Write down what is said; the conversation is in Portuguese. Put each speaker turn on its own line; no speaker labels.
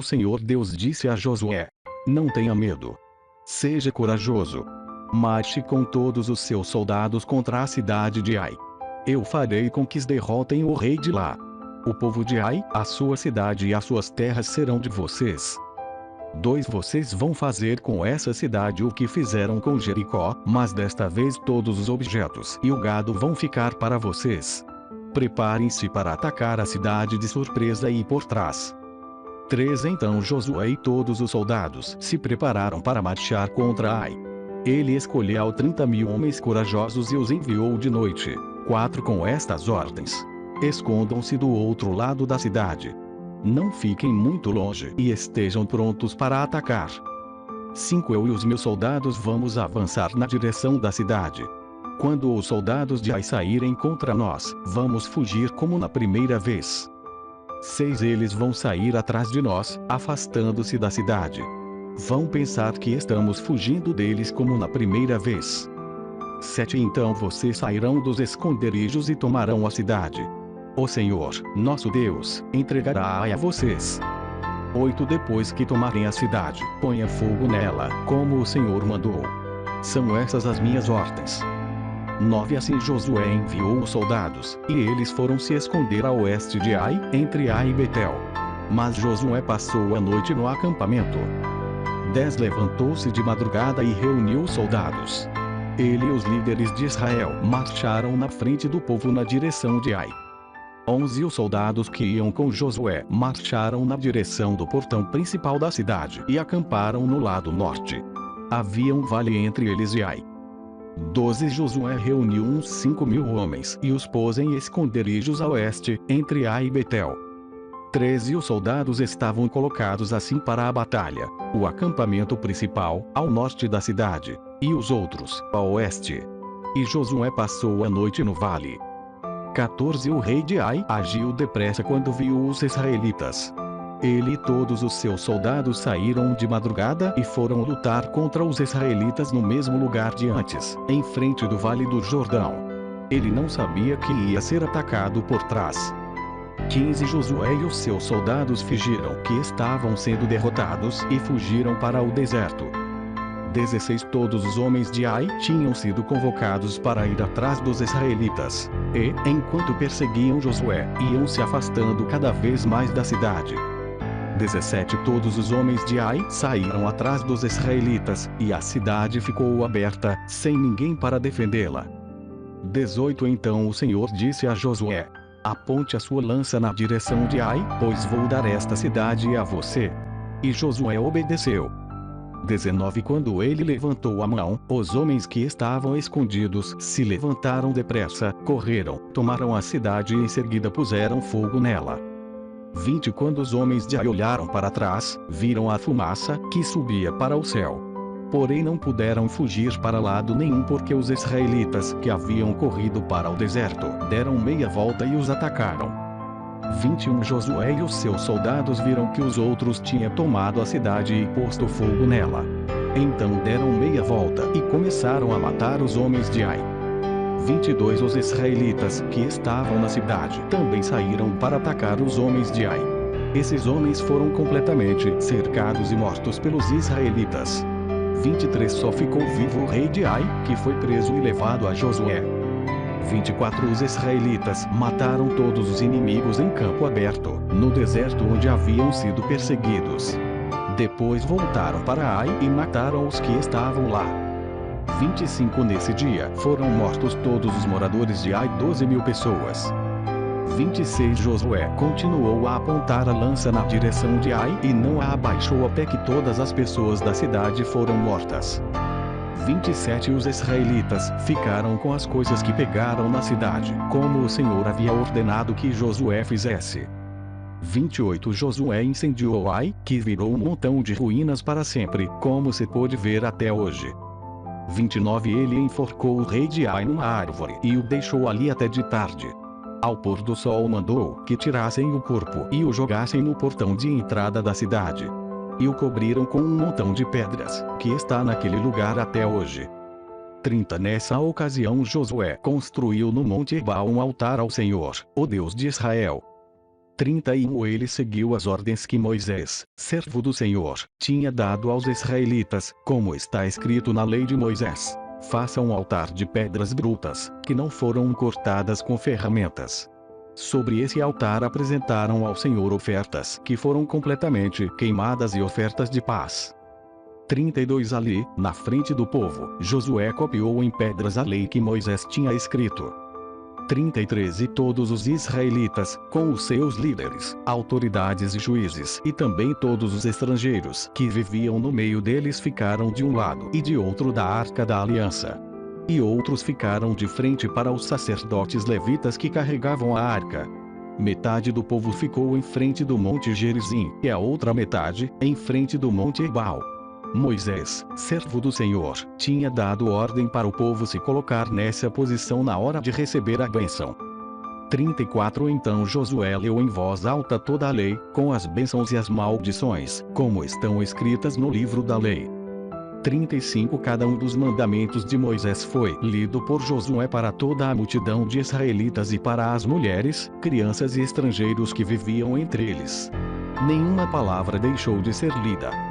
o Senhor Deus disse a Josué: não tenha medo. Seja corajoso. Marche com todos os seus soldados contra a cidade de Ai. Eu farei com que derrotem o rei de lá. O povo de Ai, a sua cidade e as suas terras serão de vocês. 2 Vocês vão fazer com essa cidade o que fizeram com Jericó, mas desta vez todos os objetos e o gado vão ficar para vocês. Preparem-se para atacar a cidade de surpresa e por trás. 3 Então Josué e todos os soldados se prepararam para marchar contra Ai. Ele escolheu 30.000 homens corajosos e os enviou de noite. 4 Com estas ordens: escondam-se do outro lado da cidade. Não fiquem muito longe e estejam prontos para atacar. 5 Eu e os meus soldados vamos avançar na direção da cidade. Quando os soldados de Ai saírem contra nós, vamos fugir como na primeira vez. 6 Eles vão sair atrás de nós, afastando-se da cidade. Vão pensar que estamos fugindo deles como na primeira vez. 7 Então vocês sairão dos esconderijos e tomarão a cidade. O Senhor, nosso Deus, entregará a vocês. 8 Depois que tomarem a cidade, ponha fogo nela, como o Senhor mandou. São essas as minhas ordens. 9 Assim Josué enviou os soldados, e eles foram se esconder a oeste de Ai, entre Ai e Betel. Mas Josué passou a noite no acampamento. 10 Levantou-se de madrugada e reuniu os soldados. Ele e os líderes de Israel marcharam na frente do povo na direção de Ai. 11 Os soldados que iam com Josué marcharam na direção do portão principal da cidade e acamparam no lado norte. Havia um vale entre eles e Ai. 12 Josué reuniu uns 5.000 homens e os pôs em esconderijos a oeste, entre Ai e Betel. 13 Os soldados estavam colocados assim para a batalha: o acampamento principal, ao norte da cidade, e os outros, a oeste. E Josué passou a noite no vale. 14 O rei de Ai agiu depressa quando viu os israelitas. Ele e todos os seus soldados saíram de madrugada e foram lutar contra os israelitas no mesmo lugar de antes, em frente do vale do Jordão. Ele não sabia que ia ser atacado por trás. 15 Josué e os seus soldados fingiram que estavam sendo derrotados e fugiram para o deserto. 16 Todos os homens de Ai tinham sido convocados para ir atrás dos israelitas, e, enquanto perseguiam Josué, iam se afastando cada vez mais da cidade. 17 Todos os homens de Ai saíram atrás dos israelitas, e a cidade ficou aberta, sem ninguém para defendê-la. 18 Então o Senhor disse a Josué: aponte a sua lança na direção de Ai, pois vou dar esta cidade a você. E Josué obedeceu. 19 Quando ele levantou a mão, os homens que estavam escondidos se levantaram depressa, correram, tomaram a cidade e em seguida puseram fogo nela. 20 Quando os homens de Ai olharam para trás, viram a fumaça que subia para o céu. Porém não puderam fugir para lado nenhum porque os israelitas que haviam corrido para o deserto deram meia volta e os atacaram. 21 Josué e os seus soldados viram que os outros tinham tomado a cidade e posto fogo nela. Então deram meia volta e começaram a matar os homens de Ai. 22 Os israelitas que estavam na cidade também saíram para atacar os homens de Ai. Esses homens foram completamente cercados e mortos pelos israelitas. 23 Só ficou vivo o rei de Ai, que foi preso e levado a Josué. 24 Os israelitas mataram todos os inimigos em campo aberto, no deserto onde haviam sido perseguidos. Depois voltaram para Ai e mataram os que estavam lá. 25 Nesse dia foram mortos todos os moradores de Ai, 12.000 pessoas. 26 Josué continuou a apontar a lança na direção de Ai e não a abaixou até que todas as pessoas da cidade foram mortas. 27 Os israelitas ficaram com as coisas que pegaram na cidade, como o Senhor havia ordenado que Josué fizesse. 28 Josué incendiou Ai, que virou um montão de ruínas para sempre, como se pôde ver até hoje. 29 Ele enforcou o rei de Ai numa árvore e o deixou ali até de tarde. Ao pôr do sol mandou que tirassem o corpo e o jogassem no portão de entrada da cidade. E o cobriram com um montão de pedras, que está naquele lugar até hoje. 30 Nessa ocasião Josué construiu no Monte Ebal um altar ao Senhor, o Deus de Israel. 31 Ele seguiu as ordens que Moisés, servo do Senhor, tinha dado aos israelitas, como está escrito na lei de Moisés. Faça um altar de pedras brutas, que não foram cortadas com ferramentas. Sobre esse altar apresentaram ao Senhor ofertas que foram completamente queimadas e ofertas de paz. 32 Ali, na frente do povo, Josué copiou em pedras a lei que Moisés tinha escrito. 33 E todos os israelitas, com os seus líderes, autoridades e juízes, e também todos os estrangeiros que viviam no meio deles ficaram de um lado e de outro da arca da aliança. E outros ficaram de frente para os sacerdotes levitas que carregavam a arca. Metade do povo ficou em frente do monte Gerizim, e a outra metade, em frente do monte Ebal. Moisés, servo do Senhor, tinha dado ordem para o povo se colocar nessa posição na hora de receber a bênção. 34 Então Josué leu em voz alta toda a lei, com as bênçãos e as maldições, como estão escritas no livro da lei. 35 Cada um dos mandamentos de Moisés foi lido por Josué para toda a multidão de israelitas e para as mulheres, crianças e estrangeiros que viviam entre eles. Nenhuma palavra deixou de ser lida.